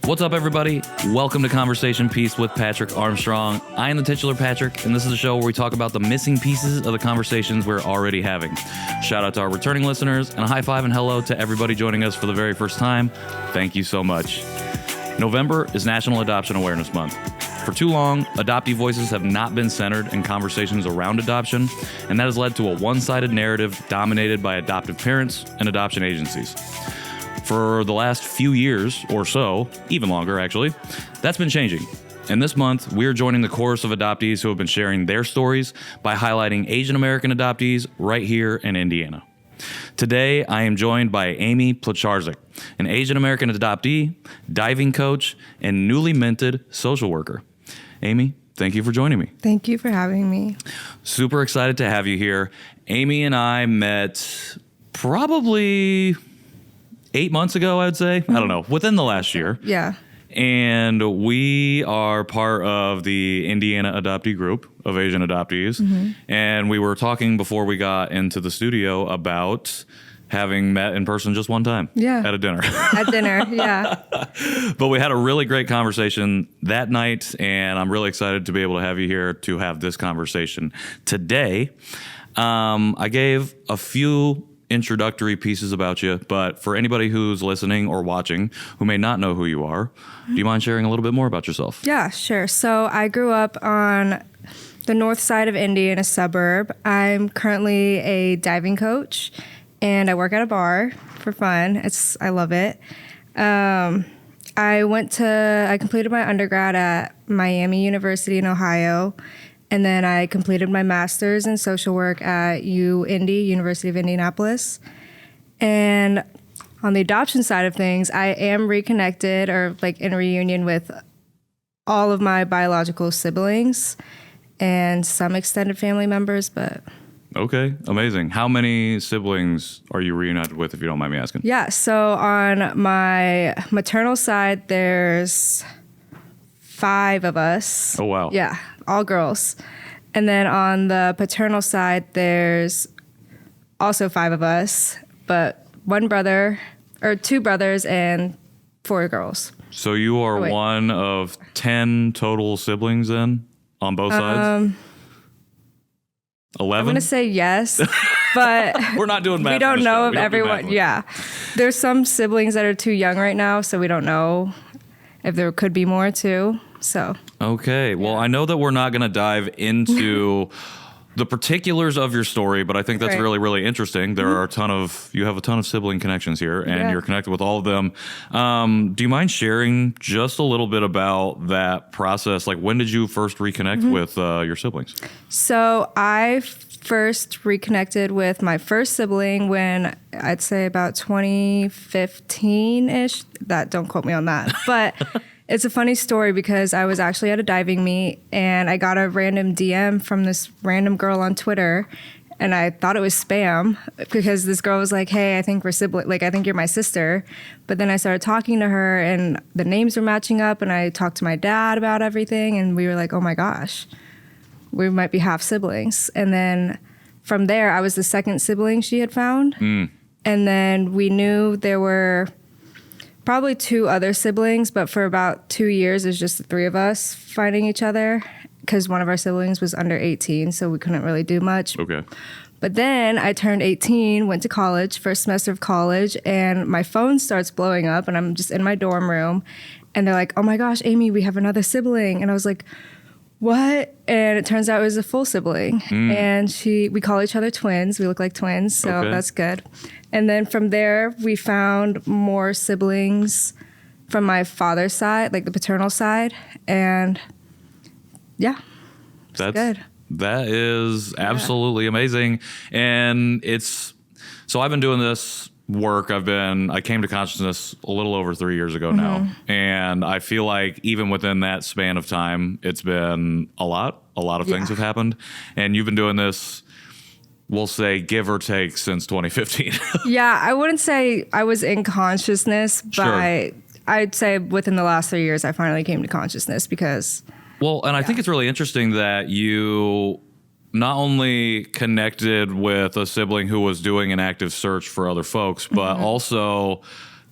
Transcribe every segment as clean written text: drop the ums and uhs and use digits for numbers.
What's up, everybody? Welcome to Conversation Piece with Patrick Armstrong. I am the titular Patrick, and this is a show where we talk about the missing pieces of the conversations we're already having. Shout out to our returning listeners, and a high five and hello to everybody joining us for the very first time. Thank you so much. November is National Adoption Awareness Month. For too long, adoptee voices have not been centered in conversations around adoption, and that has led to a one-sided narrative dominated by adoptive parents and adoption agencies. For the last few years or so, even longer actually, that's been changing. And this month, we're joining the chorus of adoptees who have been sharing their stories by highlighting Asian American adoptees right here in Indiana. Today, I am joined by Amy Plocharczyk, an Asian American adoptee, diving coach, and newly minted social worker. Amy, thank you for joining me. Thank you for having me. Super excited to have you here. Amy and I met probably 8 months ago, I would say. I don't know, within the last year. Yeah. And we are part of the Indiana adoptee group of Asian adoptees. Mm-hmm. And we were talking before we got into the studio about having met in person just one time. Yeah. At a dinner. At dinner, yeah. But we had a really great conversation that night, and I'm really excited to be able to have you here to have this conversation today. I gave a few introductory pieces about you, but for anybody who's listening or watching who may not know who you are, do you mind sharing a little bit more about yourself? Yeah, sure. So I grew up on the north side of Indy in a suburb. I'm currently a diving coach, and I work at a bar for fun. I love it. I completed my undergrad at Miami University in Ohio, and then I completed my master's in social work at Indy, University of Indianapolis. And on the adoption side of things, I am reconnected or like in a reunion with all of my biological siblings and some extended family members, but... Okay, amazing. How many siblings are you reunited with, if you don't mind me asking? Yeah, so on my maternal side, there's 5 of us. Oh, wow. Yeah, all girls. And then on the paternal side, there's also 5 of us, but 2 brothers and 4 girls. So you are one of 10 total siblings then on both sides? 11? I'm going to say yes, but we're not doing math. We don't know if everyone. Yeah. There's some siblings that are too young right now, so we don't know if there could be more too. So. Okay. Well, I know that we're not going to dive into the particulars of your story, but I think that's really, really interesting. There are you have a ton of sibling connections here, and you're connected with all of them. Do you mind sharing just a little bit about that process? Like, when did you first reconnect with your siblings? So I first reconnected with my first sibling when I'd say about 2015-ish. Don't quote me on that, but it's a funny story because I was actually at a diving meet and I got a random DM from this random girl on Twitter, and I thought it was spam because this girl was like, "Hey, I think we're siblings. Like, I think you're my sister." But then I started talking to her and the names were matching up, and I talked to my dad about everything, and we were like, "Oh my gosh, we might be half siblings." And then from there, I was the second sibling she had found. And then we knew there were probably 2 other siblings, but for about 2 years, it was just the 3 of us finding each other because one of our siblings was under 18, so we couldn't really do much. Okay. But then I turned 18, went to college, first semester of college, and my phone starts blowing up, and I'm just in my dorm room, and they're like, "Oh my gosh, Amy, we have another sibling." And I was like, "What?" And it turns out it was a full sibling. And we call each other twins. We look like twins, so that's good. And then from there, we found more siblings from my father's side, like the paternal side. And yeah, that's good. That is absolutely amazing. And so I've been doing this work. I came to consciousness a little over 3 years ago now. And I feel like even within that span of time, it's been a lot of things have happened. And you've been doing this, we'll say, give or take, since 2015. Yeah, I wouldn't say I was in consciousness, but I'd say within the last 3 years, I finally came to consciousness because... Well, and I think it's really interesting that you not only connected with a sibling who was doing an active search for other folks, but also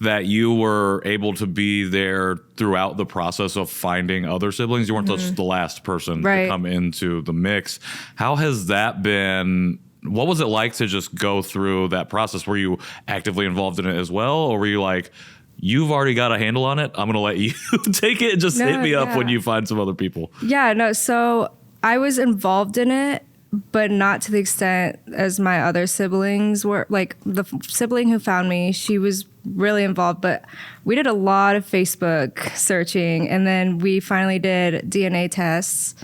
that you were able to be there throughout the process of finding other siblings. You weren't just the last person to come into the mix. How has that been? What was it like to just go through that process? Were you actively involved in it as well? Or were you like, you've already got a handle on it, I'm going to let you take it and just hit me up when you find some other people? Yeah, no. So I was involved in it, but not to the extent as my other siblings were. Like the sibling who found me, she was really involved, but we did a lot of Facebook searching, and then we finally did DNA tests,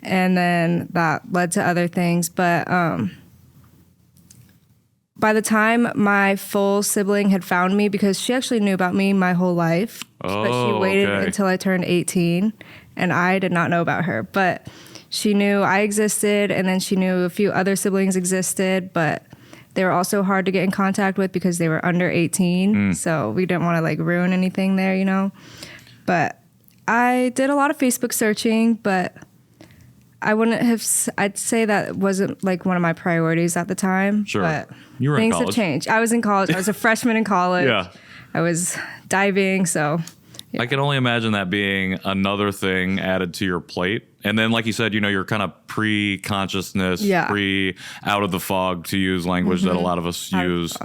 and then that led to other things. But by the time my full sibling had found me, because she actually knew about me my whole life, but she waited until I turned 18, and I did not know about her. But she knew I existed, and then she knew a few other siblings existed, but they were also hard to get in contact with because they were under 18. So we didn't want to like ruin anything there, you know. But I did a lot of Facebook searching, but I wouldn't have. I'd say that wasn't like one of my priorities at the time. Sure. But you were things in have changed. I was in college. I was a freshman in college. Yeah. I was diving. So I can only imagine that being another thing added to your plate. And then, like you said, you know, you're kind of pre-consciousness, out of the fog, to use language that a lot of us use.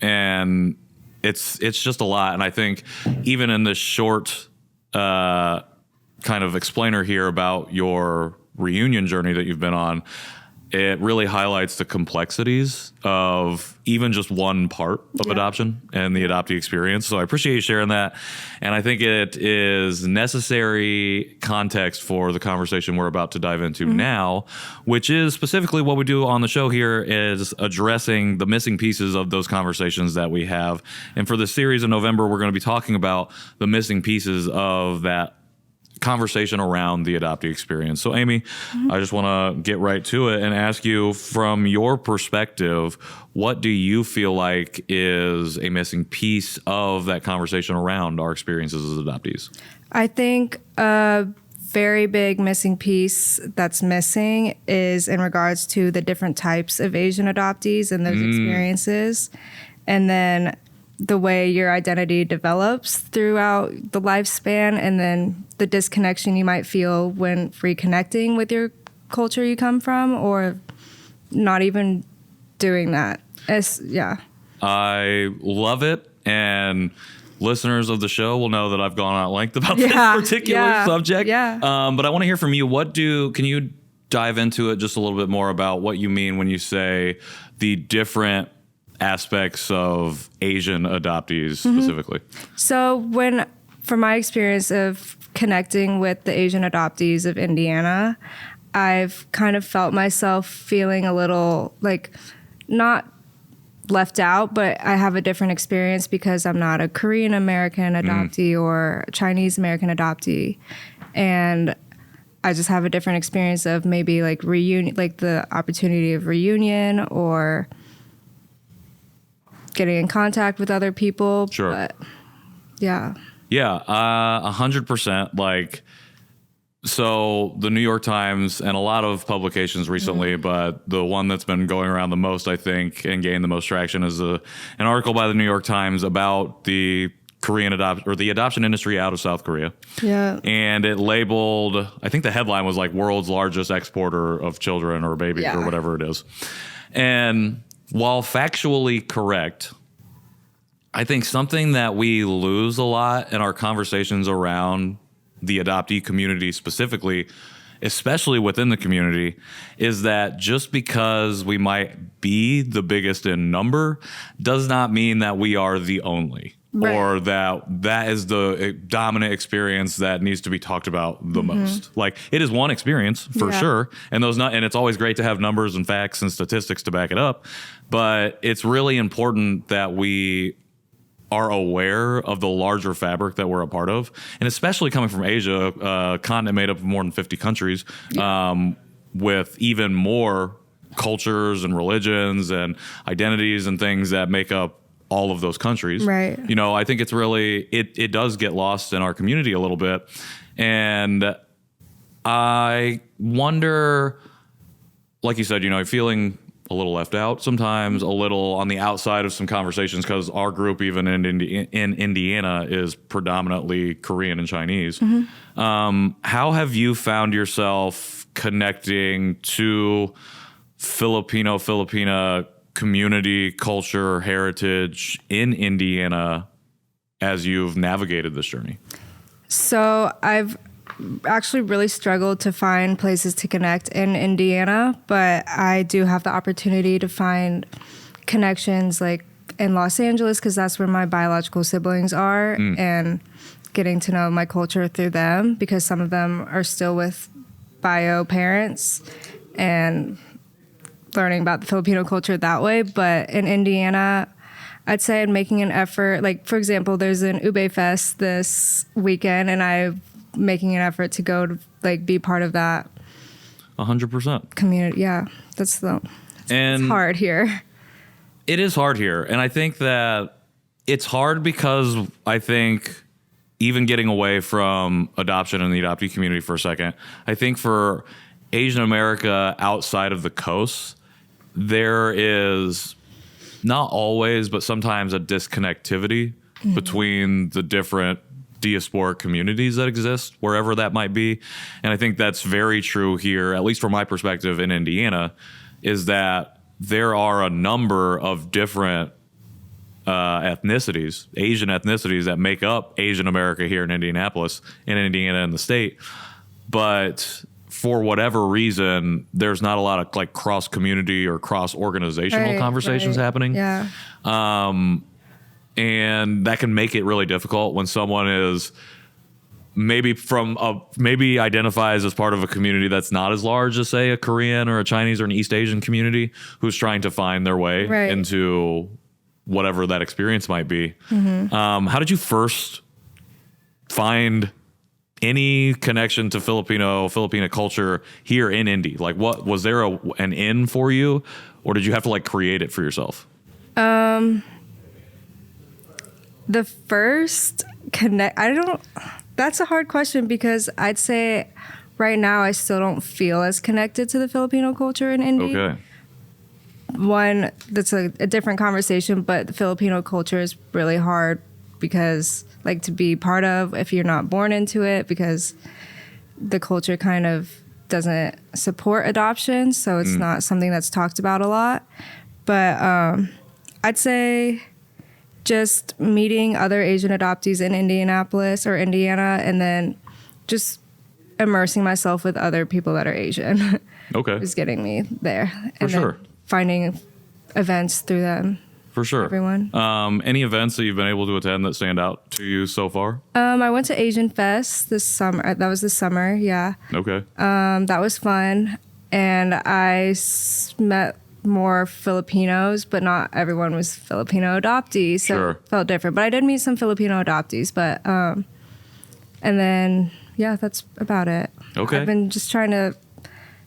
And it's just a lot. And I think even in this short kind of explainer here about your reunion journey that you've been on, it really highlights the complexities of even just one part of adoption and the adoptee experience. So I appreciate you sharing that. And I think it is necessary context for the conversation we're about to dive into now, which is specifically what we do on the show here, is addressing the missing pieces of those conversations that we have. And for this series in November, we're going to be talking about the missing pieces of that conversation around the adoptee experience. So Amy, I just want to get right to it and ask you, from your perspective, what do you feel like is a missing piece of that conversation around our experiences as adoptees? I think a very big missing piece that's missing is in regards to the different types of Asian adoptees and those experiences. And then the way your identity develops throughout the lifespan, and then the disconnection you might feel when reconnecting with your culture you come from, or not even doing that. I love it. And listeners of the show will know that I've gone at length about this particular subject. But I want to hear from you. Can you dive into it just a little bit more about what you mean when you say the different aspects of Asian adoptees specifically? So from my experience of connecting with the Asian adoptees of Indiana, I've kind of felt myself feeling a little like not left out, but I have a different experience because I'm not a Korean American adoptee or Chinese American adoptee. And I just have a different experience of maybe like reunion, like the opportunity of reunion or getting in contact with other people. Sure. But yeah. 100%. Like, so the New York Times and a lot of publications recently, but the one that's been going around the most, I think, and gained the most traction is an article by the New York Times about the the adoption industry out of South Korea. Yeah. And it labeled, I think the headline was like world's largest exporter of children or babies or whatever it is. And while factually correct, I think something that we lose a lot in our conversations around the adoptee community specifically, especially within the community, is that just because we might be the biggest in number does not mean that we are the only. Right. Or that is the dominant experience that needs to be talked about the most. Like, it is one experience for sure, and it's always great to have numbers and facts and statistics to back it up. But it's really important that we are aware of the larger fabric that we're a part of, and especially coming from Asia, a continent made up of more than 50 countries, with even more cultures and religions and identities and things that make up all of those countries. Right. You know, I think it's really, it does get lost in our community a little bit. And I wonder, like you said, you know, feeling a little left out sometimes, a little on the outside of some conversations, because our group, even in Indiana, is predominantly Korean and Chinese. How have you found yourself connecting to Filipina community, culture, heritage in Indiana as you've navigated this journey? So I've actually really struggled to find places to connect in Indiana, but I do have the opportunity to find connections like in Los Angeles, because that's where my biological siblings are, and getting to know my culture through them, because some of them are still with bio parents, and learning about the Filipino culture that way. But in Indiana, I'd say I'm making an effort. Like, for example, there's an Ube Fest this weekend, and I'm making an effort to go to like be part of that 100% community. Yeah, it's hard here. It is hard here. And I think that it's hard because I think even getting away from adoption and the adoptee community for a second, I think for Asian America outside of the coast, there is not always, but sometimes a disconnectivity between the different diasporic communities that exist wherever that might be. And I think that's very true here, at least from my perspective in Indiana, is that there are a number of different ethnicities, Asian ethnicities, that make up Asian America here in Indianapolis, in Indiana, and the state. But for whatever reason, there's not a lot of like cross community or cross organizational conversations happening. Yeah. And that can make it really difficult when someone is maybe maybe identifies as part of a community that's not as large as, say, a Korean or a Chinese or an East Asian community, who's trying to find their way into whatever that experience might be. How did you first find any connection to Filipina culture here in Indy? Like, what was there an in for you, or did you have to like create it for yourself? The first that's a hard question, because I'd say right now I still don't feel as connected to the Filipino culture in Indy. Okay. One, that's a different conversation, but the Filipino culture is really hard because, like, to be part of if you're not born into it, because the culture kind of doesn't support adoption, so it's not something that's talked about a lot. But I'd say just meeting other Asian adoptees in Indianapolis or Indiana, and then just immersing myself with other people that are Asian. Okay. is getting me there. For sure. Finding events through them. For sure. Everyone. Any events that you've been able to attend that stand out to you so far? I went to Asian Fest this summer. That was this summer, yeah. Okay. That was fun. And I met more Filipinos, but not everyone was Filipino adoptees, so it felt different. But I did meet some Filipino adoptees, but and then that's about it. Okay. I've been just trying to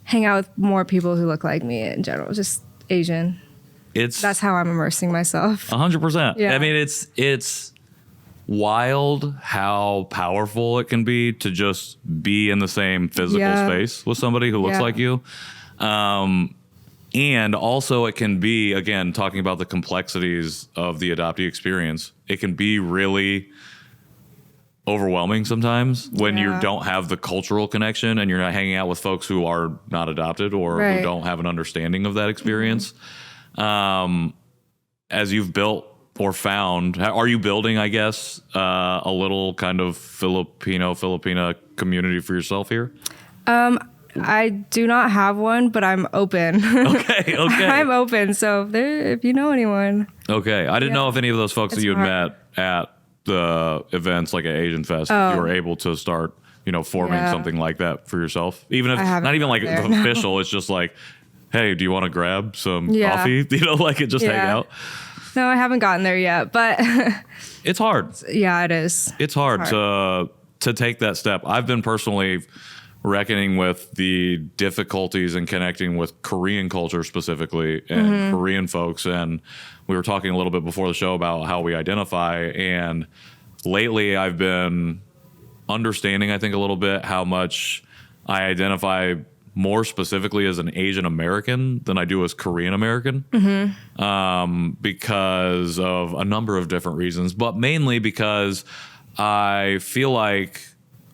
hang out with more people who look like me in general, just Asian. That's how I'm immersing myself. 100%. Yeah. I mean, it's wild how powerful it can be to just be in the same physical space with somebody who looks like you. And also it can be, again, talking about the complexities of the adoptee experience, it can be really overwhelming sometimes when you don't have the cultural connection and you're not hanging out with folks who are not adopted or who don't have an understanding of that experience. As you've built or found, are you building, I guess, a little kind of Filipina community for yourself here? I do not have one, but I'm open. Okay. I'm open. So if you know anyone. Okay. I didn't know if any of those folks that you had met at the events like at Asian Fest, if you were able to start, forming something like that for yourself. Even if not even like official, it's just like, hey, do you want to grab some coffee? Like it just hang out. No, I haven't gotten there yet, but it's hard. Yeah, it is. It's hard to take that step. I've been personally reckoning with the difficulties in connecting with Korean culture specifically and Korean folks. And we were talking a little bit before the show about how we identify. And lately I've been understanding, I think, a little bit how much I identify more specifically as an Asian American than I do as Korean American, because of a number of different reasons, but mainly because I feel like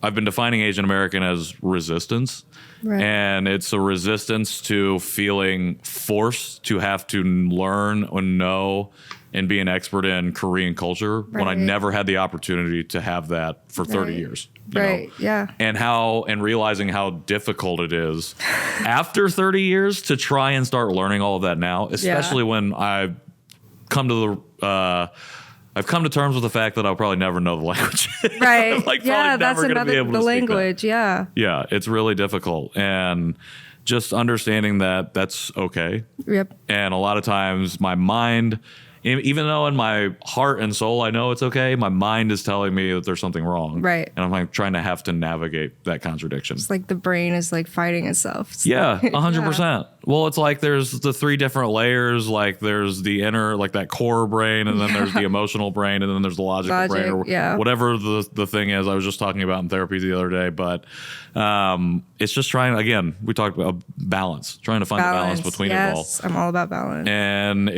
I've been defining Asian American as resistance. Right. And it's a resistance to feeling forced to have to learn and know and be an expert in Korean culture when I never had the opportunity to have that for 30 years. You know? Yeah. And realizing how difficult it is after 30 years to try and start learning all of that now, especially when I've come to terms with the fact that I'll probably never know the language. Right. Like, yeah, that's another, the language. Yeah, it's really difficult. And just understanding that that's okay. Yep. And a lot of times my mind, even though in my heart and soul I know it's okay, my mind is telling me that there's something wrong. Right. And I'm like trying to have to navigate that contradiction. It's like the brain is like fighting itself. It's yeah, 100%. Well, it's like there's the 3 different layers. Like there's the inner, like that core brain, and then there's the emotional brain, and then there's the logical brain, or whatever the thing is. I was just talking about in therapy the other day, but it's just trying, again, we talked about balance, trying to find the balance between it all. Yes, I'm all about balance. And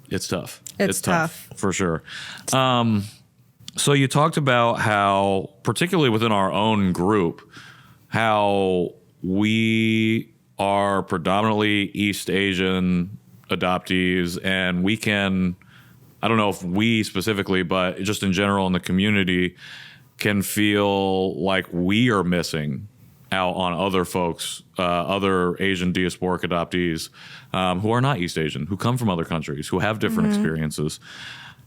it's tough. It's tough. For sure. So you talked about how, particularly within our own group, how we are predominantly East Asian adoptees, and we can, I don't know if we specifically, but just in general in the community, can feel like we are missing out on other folks, other Asian diasporic adoptees who are not East Asian, who come from other countries, who have different experiences.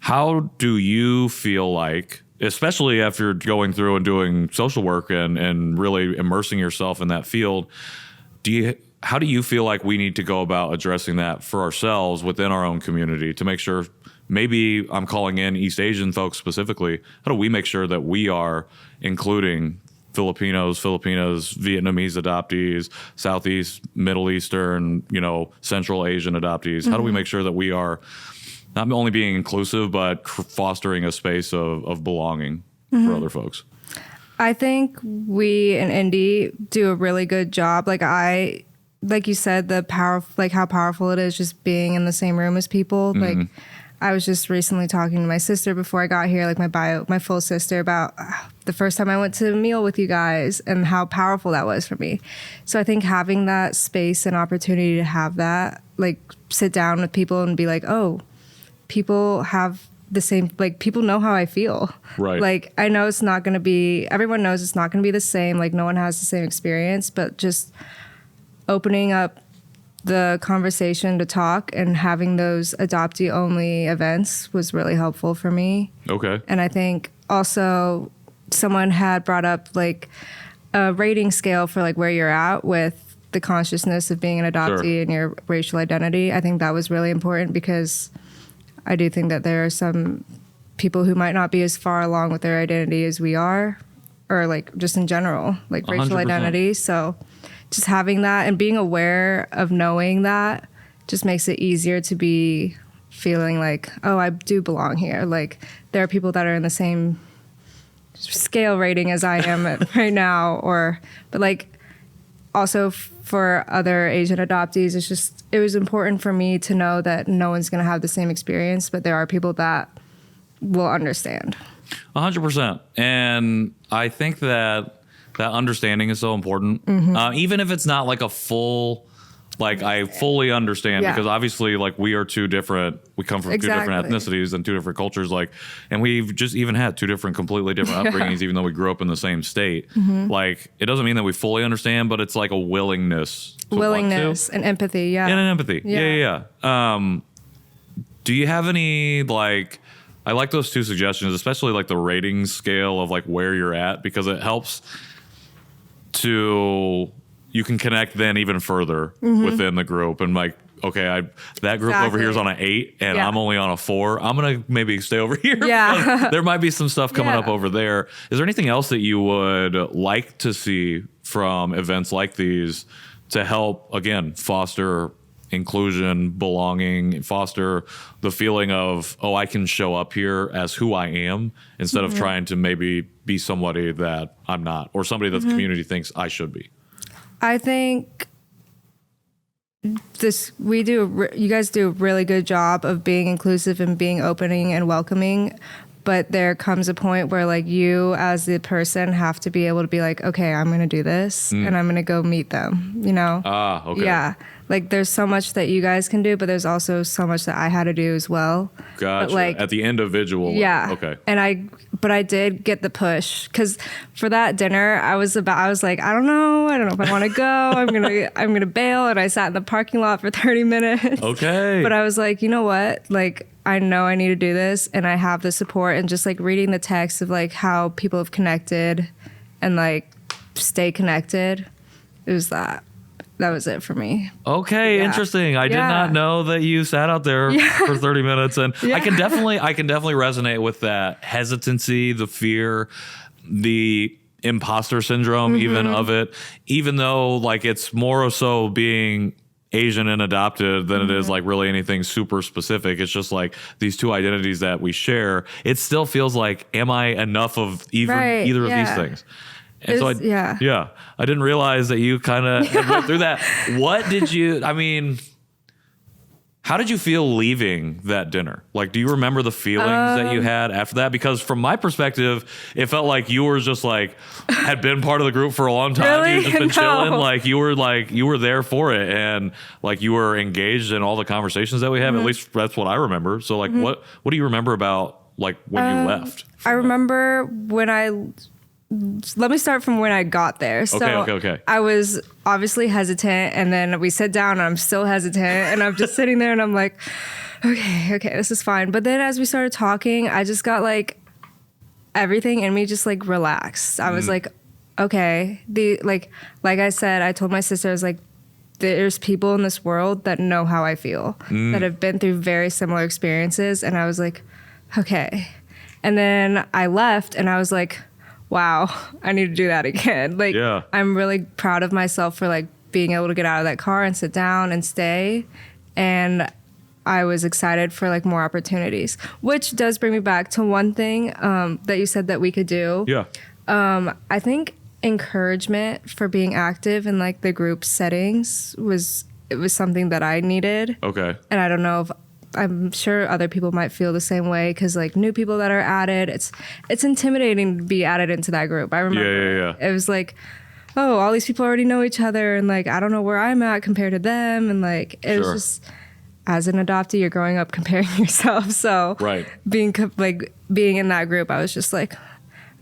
How do you feel like, especially after going through and doing social work and really immersing yourself in that field, how do you feel like we need to go about addressing that for ourselves within our own community to make sure, maybe I'm calling in East Asian folks specifically, how do we make sure that we are including Filipinos, Vietnamese adoptees, Southeast, Middle Eastern, Central Asian adoptees? How do we make sure that we are not only being inclusive, but fostering a space of belonging for other folks? I think we in Indy do a really good job. Like you said, how powerful it is just being in the same room as people. Like I was just recently talking to my sister before I got here, like my full sister, about the first time I went to a meal with you guys and how powerful that was for me. So I think having that space and opportunity to have that, like sit down with people and be like, oh, people have the same, like people know how I feel. Right. Like I know it's not going to be, everyone knows it's not going to be the same. Like no one has the same experience, but just opening up the conversation to talk and having those adoptee only events was really helpful for me. Okay. And I think also someone had brought up like a rating scale for like where you're at with the consciousness of being an adoptee and your racial identity. I think that was really important because I do think that there are some people who might not be as far along with their identity as we are, or like just in general, like racial 100%. identity. So just having that and being aware of knowing that just makes it easier to be feeling like, oh, I do belong here. Like there are people that are in the same scale rating as I am right now, but like also for other Asian adoptees, it was important for me to know that no one's going to have the same experience, but there are people that will understand. 100%. And I think that understanding is so important, even if it's not like a full, like I fully understand, because obviously like we are two different, we come from two different ethnicities and two different cultures, like, and we've just even had two completely different upbringings, even though we grew up in the same state. Like it doesn't mean that we fully understand, but it's like a willingness and empathy. And an empathy. Yeah. Do you have any, like, I like those two suggestions, especially like the rating scale of like where you're at, because it helps you can connect then even further within the group and like, okay, that group over here is on an 8 and I'm only on a 4. I'm going to maybe stay over here. Yeah. There might be some stuff coming up over there. Is there anything else that you would like to see from events like these to help, again, foster inclusion, belonging, foster the feeling of, oh, I can show up here as who I am instead of trying to maybe be somebody that I'm not, or somebody that the community thinks I should be? I think you guys do a really good job of being inclusive and being opening and welcoming. But there comes a point where like you as the person have to be able to be like, okay, I'm going to do this and I'm going to go meet them, you know? Ah, okay. Yeah. Like there's so much that you guys can do, but there's also so much that I had to do as well. Gotcha. But like, at the individual yeah. level. Okay. But I did get the push because for that dinner, I was like, I don't know if I want to go. I'm going to bail. And I sat in the parking lot for 30 minutes. Okay. But I was like, you know what? Like, I know I need to do this and I have the support, and just like reading the text of like how people have connected and like stay connected. It was that was it for me. Okay, Yeah. interesting. I did not know that you sat out there for 30 minutes, and I can definitely resonate with that hesitancy, the fear, the imposter syndrome, even of it. Even though like it's more so being Asian and adopted than it is like really anything super specific. It's just like these two identities that we share. It still feels like, am I enough of either of these things? And so I didn't realize that you kind of went through that. How did you feel leaving that dinner? Like, do you remember the feelings that you had after that? Because from my perspective, it felt like you were just like, had been part of the group for a long time. Really? You've just been chilling. Like you were there for it. And like you were engaged in all the conversations that we have. At least that's what I remember. So like, what do you remember about like when you left? I remember let me start from when I got there. So Okay. I was obviously hesitant, and then we sit down and I'm still hesitant, and I'm just sitting there and I'm like, okay, this is fine. But then as we started talking, I just got like everything in me just like relaxed. I was like, okay, like I said, I told my sister, I was like, there's people in this world that know how I feel, that have been through very similar experiences. And I was like, okay. And then I left and I was like, wow, I need to do that again. Like, I'm really proud of myself for like being able to get out of that car and sit down and stay. And I was excited for like more opportunities, which does bring me back to one thing that you said that we could do. Yeah. I think encouragement for being active in like the group settings was something that I needed. Okay. And I don't know if I'm sure other people might feel the same way, because like new people that are added, it's intimidating to be added into that group. I remember it was like, oh, all these people already know each other, and like I don't know where I'm at compared to them, and like it was just, as an adoptee, you're growing up comparing yourself. So being in that group, I was just like, I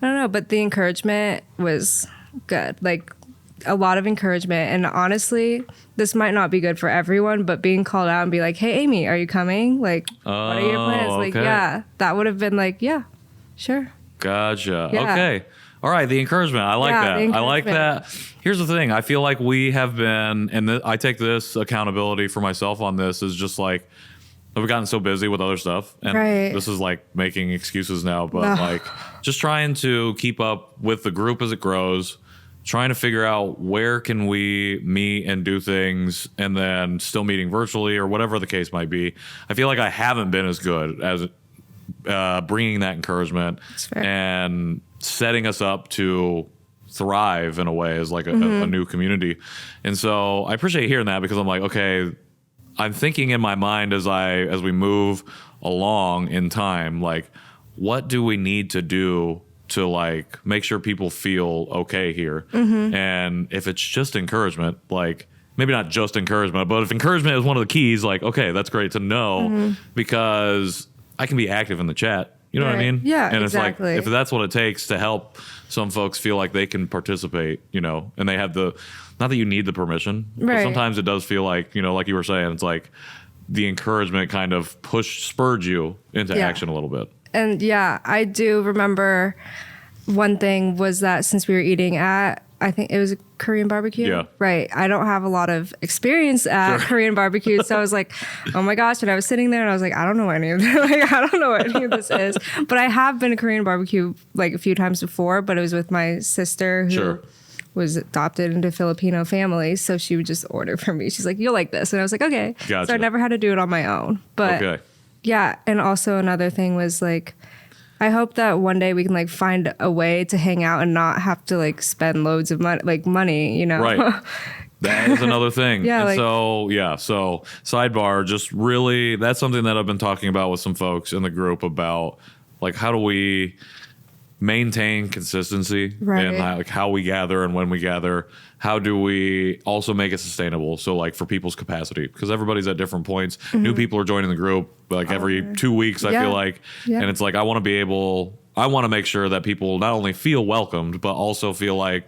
don't know, but the encouragement was good. Like a lot of encouragement. And honestly, this might not be good for everyone, but being called out and be like, hey, Amy, are you coming? Like, what are your plans? Like, that would have been like, yeah, sure. Gotcha. Yeah. Okay. All right. The encouragement. I like that. I like that. Here's the thing. I feel like we have been, and I take this accountability for myself on this, is just like, we've gotten so busy with other stuff. And this is like making excuses now, but like just trying to keep up with the group as it grows, trying to figure out where can we meet and do things, and then still meeting virtually or whatever the case might be. I feel like I haven't been as good as bringing that encouragement and setting us up to thrive in a way as like a new community. And so I appreciate hearing that, because I'm like, okay, I'm thinking in my mind as we move along in time, like, what do we need to do to like make sure people feel okay here? And if it's just encouragement, like maybe not just encouragement, but if encouragement is one of the keys, like, okay, that's great to know, because I can be active in the chat. You know what I mean? Yeah, and exactly. It's like, if that's what it takes to help some folks feel like they can participate, you know, and they have not that you need the permission, but sometimes it does feel like, you know, like you were saying, it's like the encouragement kind of spurred you into action a little bit. And I do remember one thing was that since we were eating at, I think it was a Korean barbecue. Yeah. Right. I don't have a lot of experience at Korean barbecue. So I was like, oh my gosh. And I was sitting there and I was like, I don't know what any of this, I don't know what any of this is. But I have been to Korean barbecue like a few times before, but it was with my sister who was adopted into Filipino families. So she would just order for me. She's like, you'll like this. And I was like, okay. Gotcha. So I never had to do it on my own. But yeah. And also another thing was like, I hope that one day we can like find a way to hang out and not have to like spend loads of money, you know? Right. That is another thing. Yeah, And like- so sidebar, just really, that's something that I've been talking about with some folks in the group about, like, how do we maintain consistency Right. and like how we gather and when we gather. How do we also make it sustainable? So like for people's capacity, because everybody's at different points. New people are joining the group like every 2 weeks, I Yeah. feel like. Yeah. And it's like, I want to make sure that people not only feel welcomed, but also feel like,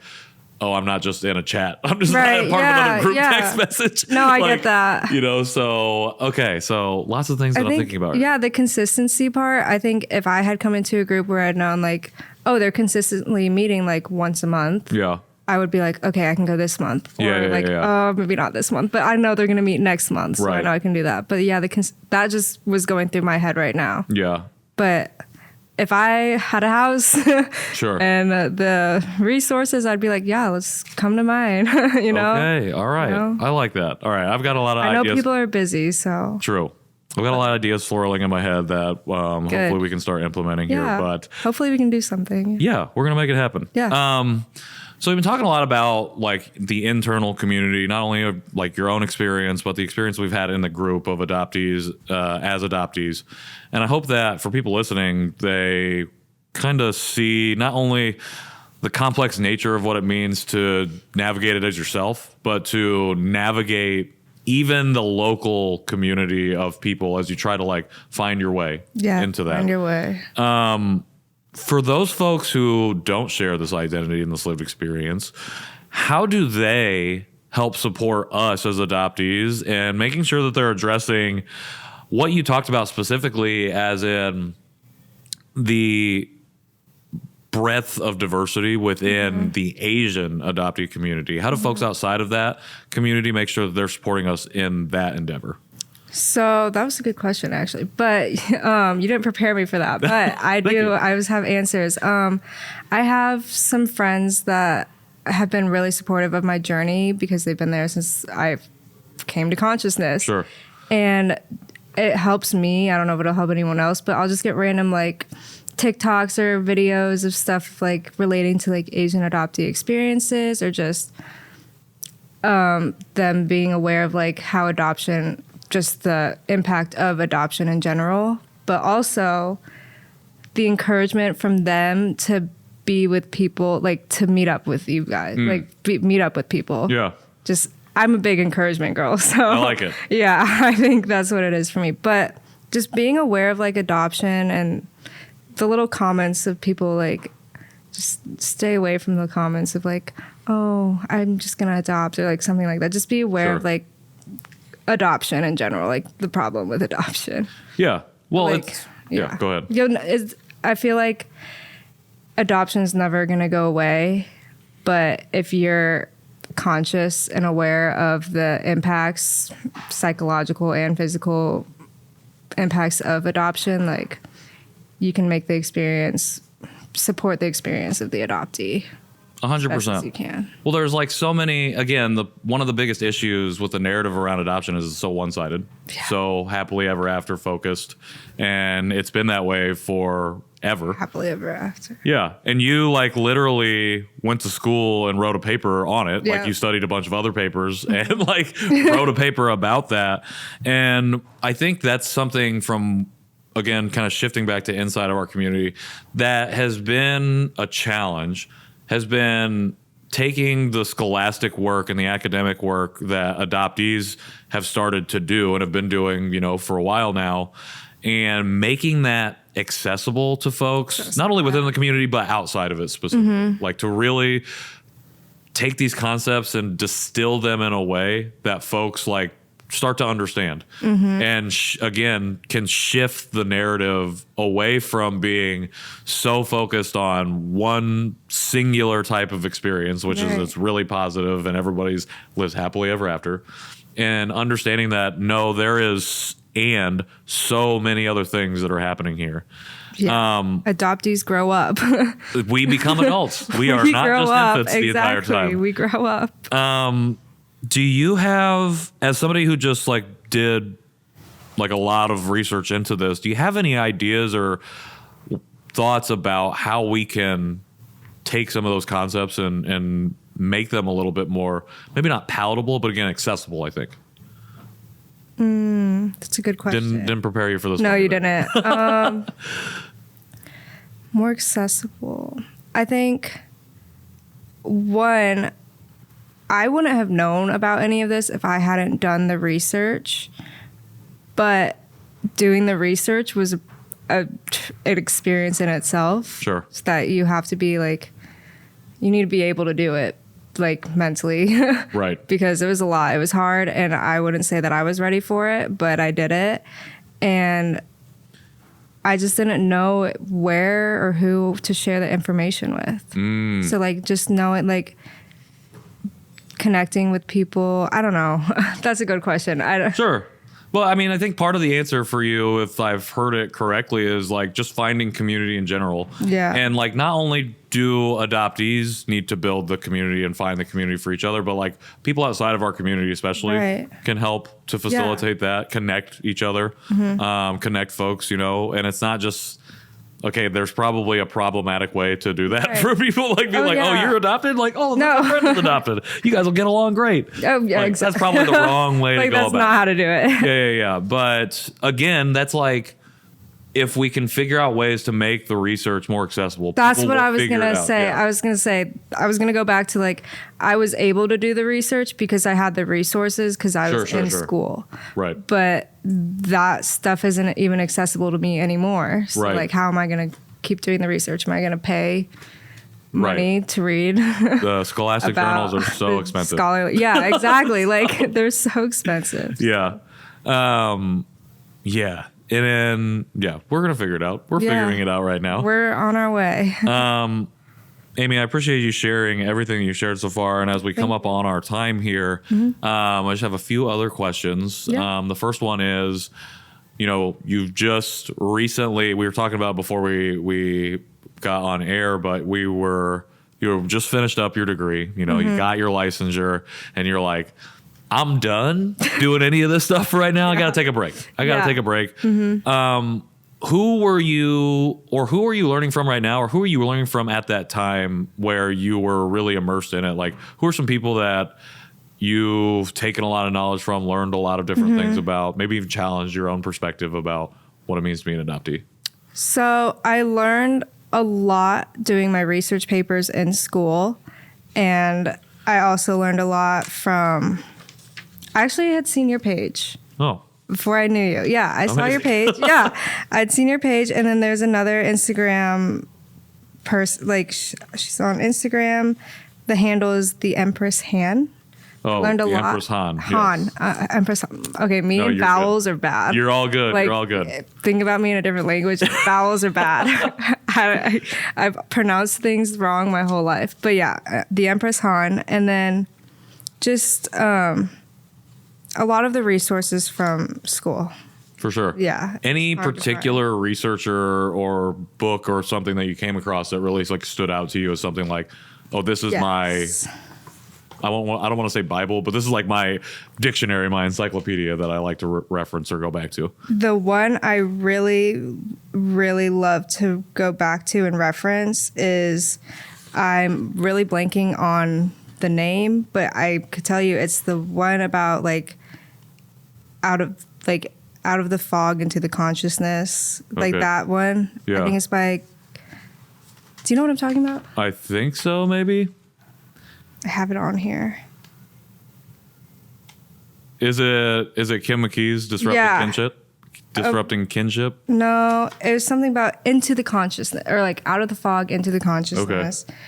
oh, I'm not just in a chat. I'm just not Right, a part of another group yeah. text message. No, I Like, get that. You know, so, okay. So lots of things that I'm thinking about. Yeah, the consistency part. I think if I had come into a group where I'd known like, oh, they're consistently meeting like once a month, Yeah. I would be like, okay, I can go this month. Or Yeah. maybe not this month, but I know they're going to meet next month. So I Right. know I can do that. But yeah, that just was going through my head right now. Yeah. But if I had a house Sure. and the resources, I'd be like, yeah, let's come to mine, you know? Okay. All right. You know? I like that. All right. I've got a lot of I know ideas. people are busy, so. True. I've got a lot of ideas swirling in my head that hopefully we can start implementing Yeah. here. But hopefully we can do something. yeah, we're going to make it happen. Yeah. So we've been talking a lot about like the internal community, not only of like your own experience, but the experience we've had in the group of adoptees as adoptees. And I hope that for people listening, they kind of see not only the complex nature of what it means to navigate it as yourself, but to navigate even the local community of people as you try to like find your way into that. Find your way. For those folks who don't share this identity and this lived experience, how do they help support us as adoptees and making sure that they're addressing what you talked about specifically, as in the breadth of diversity within the Asian adoptee community? How do folks outside of that community make sure that they're supporting us in that endeavor? So that was a good question, actually. But you didn't prepare me for that. But I do. you. I always have answers. I have some friends that have been really supportive of my journey because they've been there since I came to consciousness. Sure. And it helps me. I don't know if it'll help anyone else, but I'll just get random like TikToks or videos of stuff like relating to like Asian adoptee experiences, or just them being aware of like how adoption, just the impact of adoption in general, but also the encouragement from them to be with people, like to meet up with you guys, meet up with people. Yeah. Just, I'm a big encouragement girl. So I like it. Yeah, I think that's what it is for me. But just being aware of like adoption and the little comments of people, like just stay away from the comments of like, oh, I'm just going to adopt, or like something like that. Just be aware of like adoption in general, like the problem with adoption. Yeah. Well, Like, yeah, go ahead. I feel like adoption is never going to go away, but if you're conscious and aware of the impacts, psychological and physical impacts of adoption, like you can make the experience, support the experience of the adoptee. 100%. As you can. Well, there's like so many, again, one of the biggest issues with the narrative around adoption is it's so one-sided, so happily ever after focused. And it's been that way forever. Happily ever after. Yeah. And you like literally went to school and wrote a paper on it. Yeah. Like you studied a bunch of other papers and like wrote a paper about that. And I think that's something from, again, kind of shifting back to inside of our community that has been a challenge, has been taking the scholastic work and the academic work that adoptees have started to do and have been doing, for a while now, and making that accessible to folks, not only within the community, but outside of it specifically. Like to really take these concepts and distill them in a way that folks like start to understand and again can shift the narrative away from being so focused on one singular type of experience, which is it's really positive and everybody's lives happily ever after, and understanding that no, there is and so many other things that are happening here. Yeah. Adoptees grow up. We become adults. We are not grow just up. infants the entire time. We grow up. Do you have, as somebody who just like did like a lot of research into this, do you have any ideas or thoughts about how we can take some of those concepts and make them a little bit more, maybe not palatable, but again, accessible, I think. That's a good question. Didn't prepare you for this. No, one, you didn't. More accessible. I think, one, I wouldn't have known about any of this if I hadn't done the research. But doing the research was an experience in itself. Sure. So that you have to be like, you need to be able to do it, like mentally. Right. Because it was a lot. It was hard, and I wouldn't say that I was ready for it, but I did it. And I just didn't know where or who to share the information with. So like just knowing, like connecting with people. I don't know. That's a good question. Sure. Well, I mean, I think part of the answer for you, if I've heard it correctly, is like just finding community in general. Yeah. And like not only do adoptees need to build the community and find the community for each other, but like people outside of our community especially can help to facilitate that, connect each other, connect folks, you know, and it's not just, okay, there's probably a problematic way to do that for people. Like, oh, you're adopted? Like, oh, no. My friend is adopted. You guys will get along great. Oh, yeah, like, exactly. That's probably the wrong way to go about it. That's not how to do it. Yeah. But again, that's like, if we can figure out ways to make the research more accessible. That's what I was going to say. Yeah. I was going to go back to like, I was able to do the research because I had the resources because I was in school. Right. But that stuff isn't even accessible to me anymore. So like, how am I going to keep doing the research? Am I going to pay money to read? The scholastic journals are so expensive. Yeah, exactly. Like they're so expensive. Yeah. Yeah. And then, we're going to figure it out. We're figuring it out right now. We're on our way. Amy, I appreciate you sharing everything you shared so far. And as we come up on our time here, I just have a few other questions. Yeah. The first one is, you know, you've just recently, we were talking about before we got on air, but you just finished up your degree. You know, you got your licensure and you're like, I'm done doing any of this stuff right now. I got to take a break. Take a break. Who are you learning from right now? Or who are you learning from at that time where you were really immersed in it? Like, who are some people that you've taken a lot of knowledge from, learned a lot of different things about, maybe even challenged your own perspective about what it means to be an adoptee? So I learned a lot doing my research papers in school. And I also learned a lot from... I actually had seen your page. Oh. Before I knew you. Yeah, I saw your page. Yeah, I'd seen your page. And then there's another Instagram person. Like, she's on Instagram. The handle is the Empress Han. Oh, learned a lot. Empress Han. Han. Yes. Empress. Okay, and vowels are bad. You're all good. Like, you're all good. Think about me in a different language. Vowels are bad. I've pronounced things wrong my whole life. But yeah, the Empress Han. And then just... a lot of the resources from school. For sure. Yeah. Any particular researcher or book or something that you came across that really like stood out to you as something like, oh, this is my, I don't want to say Bible, but this is like my dictionary, my encyclopedia that I like to reference or go back to? The one I really, really love to go back to and reference is, I'm really blanking on the name, but I could tell you it's the one about like out of the fog into the consciousness, like that one. Yeah. I think it's by, do you know what I'm talking about? I think so, maybe. I have it on here. Is it Kim McKee's Disrupting Kinship? No, it was something about into the consciousness, or like out of the fog into the consciousness. Okay.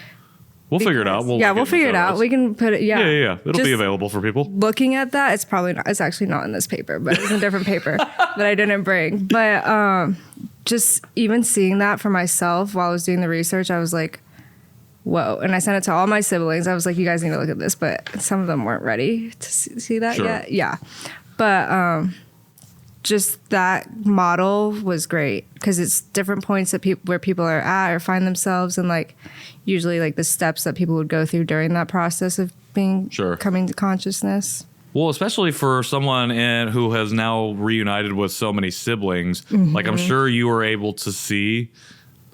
We'll figure it out. We'll figure it out. We can put it. Yeah. It'll be available for people. Looking at that, it's probably not. It's actually not in this paper, but it's a different paper that I didn't bring. But just even seeing that for myself while I was doing the research, I was like, whoa. And I sent it to all my siblings. I was like, you guys need to look at this. But some of them weren't ready to see that yet. Yeah. But just that model was great because it's different points that where people are at or find themselves, and like usually like the steps that people would go through during that process of being coming to consciousness. Well, especially for someone who has now reunited with so many siblings, like I'm sure you were able to see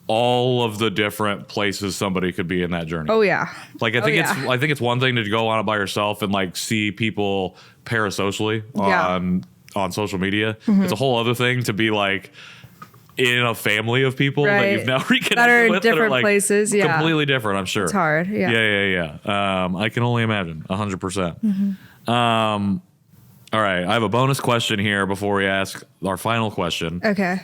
all of the different places somebody could be in that journey. Oh yeah. Like I think it's one thing to go on it by yourself and like see people parasocially on social media. It's a whole other thing to be like in a family of people that you've now reconnected that are in with different places. Yeah, completely different. I'm sure it's hard. Yeah. I can only imagine 100%. All right, I have a bonus question here before we ask our final question. Okay.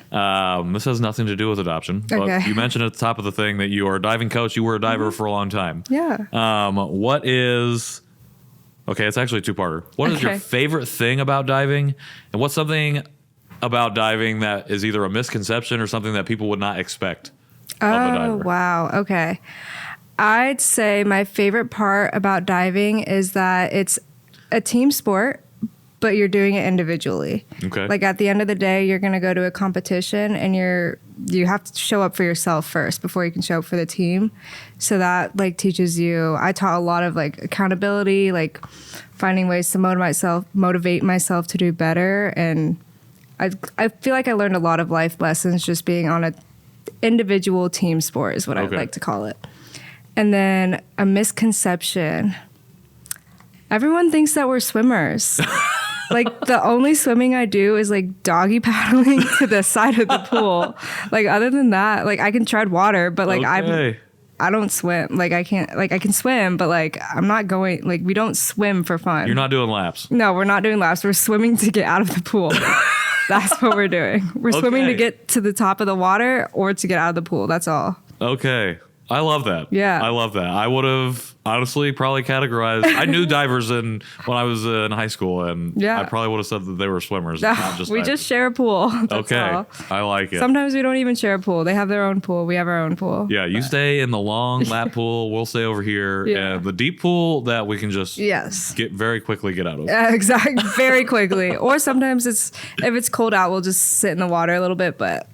This has nothing to do with adoption. But you mentioned at the top of the thing that you are a diving coach. You were a diver for a long time. Yeah. What is... Okay, it's actually a two-parter. What is your favorite thing about diving? And what's something about diving that is either a misconception or something that people would not expect of a diver? Oh, wow. Okay. I'd say my favorite part about diving is that it's a team sport, but you're doing it individually. Okay. Like at the end of the day, you're going to go to a competition and you have to show up for yourself first before you can show up for the team. So that like teaches you, I taught a lot of like accountability, like finding ways to motivate myself to do better. And I feel like I learned a lot of life lessons just being on a individual team sport is what I would like to call it. And then a misconception. Everyone thinks that we're swimmers. Like the only swimming I do is like doggy paddling to the side of the pool. Like other than that, like I can tread water, but like I don't swim. Like I can swim, but like I'm not going, like we don't swim for fun. You're not doing laps. No, we're not doing laps. We're swimming to get out of the pool. That's what we're doing. We're swimming to get to the top of the water or to get out of the pool. That's all. Okay. I love that. Yeah. I love that. I would have honestly probably categorized. I knew divers when I was in high school, and I probably would have said that they were swimmers. No, not just we divers. just share a pool. That's okay. all. I like it. Sometimes we don't even share a pool. They have their own pool. We have our own pool. Yeah, you stay in the long lap pool. We'll stay over here. Yeah. And the deep pool that we can just get out of. Exactly. Very quickly. Or sometimes if it's cold out, we'll just sit in the water a little bit, but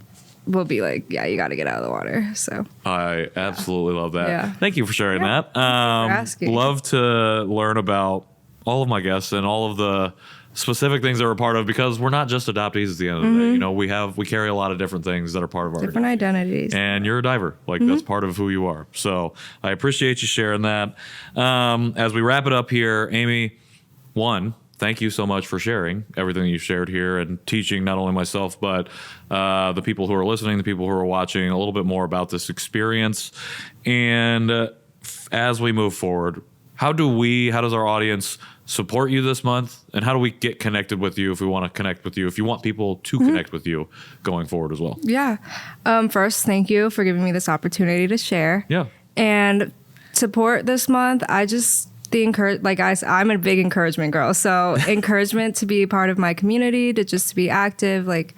we'll be like, yeah, you got to get out of the water. So I absolutely love that. Yeah. Thank you for sharing that. for asking. Love to learn about all of my guests and all of the specific things that we're a part of, because we're not just adoptees at the end of the day. You know, we carry a lot of different things that are part of our different identities. And you're a diver. Like that's part of who you are. So I appreciate you sharing that. As we wrap it up here, Amy, thank you so much for sharing everything that you've shared here and teaching not only myself, but the people who are listening, the people who are watching, a little bit more about this experience. And as we move forward, how does our audience support you this month? And how do we get connected with you if we want to connect with you, if you want people to connect with you going forward as well? Yeah. First, thank you for giving me this opportunity to share. Yeah. And support this month, I'm a big encouragement girl. So encouragement to be part of my community, to just be active, like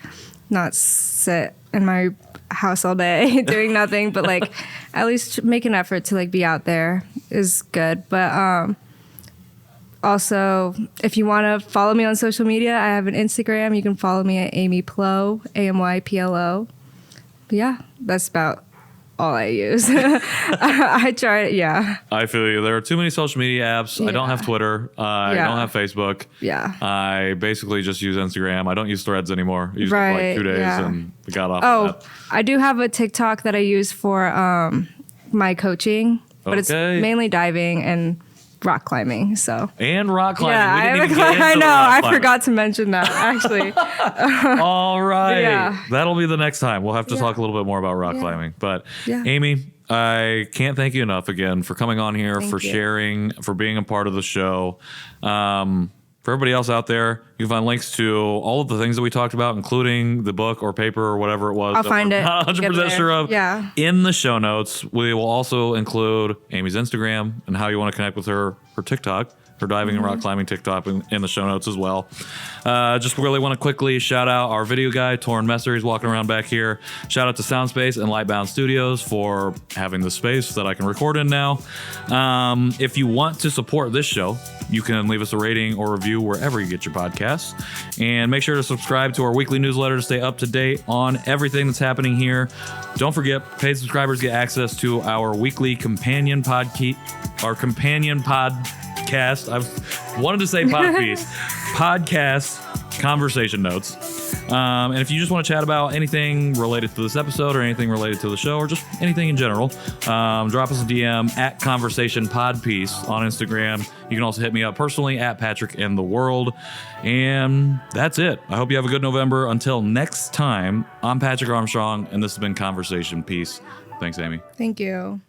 not sit in my house all day doing nothing, but like at least make an effort to like be out there is good. But also, if you want to follow me on social media, I have an Instagram. You can follow me at Amy Plo, AMYPLO. But yeah, that's about all I use. I try it. Yeah. I feel you. There are too many social media apps. Yeah. I don't have Twitter. I don't have Facebook. Yeah. I basically just use Instagram. I don't use Threads anymore. I used it for like 2 days and got off of that. I do have a TikTok that I use for my coaching, but it's mainly diving and rock climbing. And rock climbing. Yeah, we didn't even get into I know. the rock I climbing. forgot to mention that actually. All right. Yeah. That'll be the next time. We'll have to talk a little bit more about rock climbing. But Amy, I can't thank you enough again for coming on here, for sharing, for being a part of the show. For everybody else out there, you can find links to all of the things that we talked about, including the book or paper or whatever it was. I'll find it. Not 100% sure of. Yeah. In the show notes, we will also include Amy's Instagram and how you want to connect with her TikTok, her diving and rock climbing TikTok in the show notes as well. Just really want to quickly shout out our video guy, Torrin Messer. He's walking around back here. Shout out to Soundspace and Lightbound Studios for having the space that I can record in now. If you want to support this show, you can leave us a rating or review wherever you get your podcasts. And make sure to subscribe to our weekly newsletter to stay up to date on everything that's happening here. Don't forget, paid subscribers get access to our weekly companion podcast. I've wanted to say podcast conversation notes. And if you just want to chat about anything related to this episode or anything related to the show or just anything in general, drop us a DM at Conversation Podpiece on Instagram. You can also hit me up personally at Patrick and the World. And that's it. I hope you have a good November. Until next time, I'm Patrick Armstrong, and this has been Conversation Piece. Thanks, Amy. Thank you.